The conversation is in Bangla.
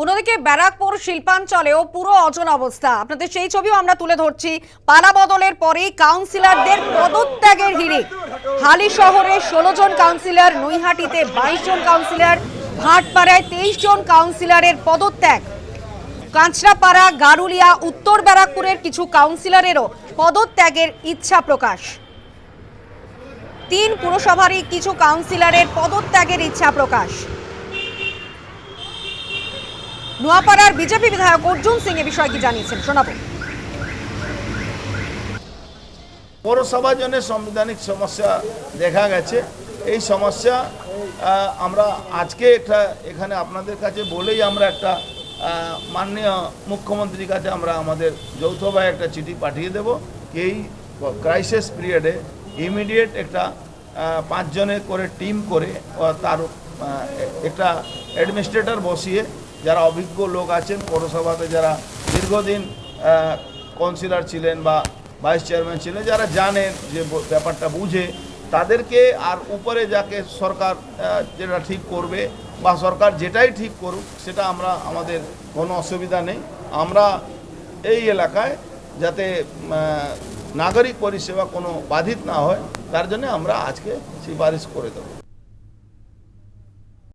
অন্যদিকে ব্যারাকপুর শিল্পাঞ্চলেও পুরো অচল অবস্থা। আপনাদের সেই ছবিও আমরা তুলে ধরছি। পালা বদলের পরেই কাউন্সিলরদের পদত্যাগের হিড়িক। হালি শহরে 16 জন কাউন্সিলর, নৈহাটিতে 22 জন কাউন্সিলর, ভাটপাড়ায় 23 জন কাউন্সিলরের পদত্যাগ। কাঁচরাপাড়া, গারুলিয়া, উত্তর ব্যারাকপুরের কিছু কাউন্সিলরেরও পদত্যাগের ইচ্ছা প্রকাশ। 3 পুরসভারই কিছু কাউন্সিলরের পদত্যাগের ইচ্ছা প্রকাশ। নোয়াপাড়ার বিজেপি বিধায়ক অর্জুন সিং এ বিষয়ে কি জানিয়েছেন শোনাবো। পৌরসভার জন্য সাংবিধানিক সমস্যা দেখা গেছে। এই সমস্যা আমরা আজকে এখানে আপনাদের কাছে বলেই আমরা একটা মাননীয় মুখ্যমন্ত্রীর কাছে আমরা আমাদের যৌথভাবে একটা চিঠি পাঠিয়ে দেব। এই ক্রাইসিস পিরিয়ডে ইমিডিয়েট একটা 5 জনের করে টিম করে তার একটা অ্যাডমিনিস্ট্রেটর বসিয়ে যারা অভিজ্ঞ লোক আছেন পৌরসভাতে, যারা দীর্ঘদিন কাউন্সিলর ছিলেন বা ভাইস চেয়ারম্যান ছিলেন, যারা জানেন যে ব্যাপারটা বুঝে, তাদেরকে আর উপরে যাকে সরকার যেটা ঠিক করবে বা সরকার যেটাই ঠিক করুক সেটা আমরা আমাদের কোনো অসুবিধা নেই। আমরা এই এলাকায় যাতে নাগরিক পরিষেবা কোনো বাধিত না হয় তার জন্য আমরা আজকে সুপারিশ করে দেবো।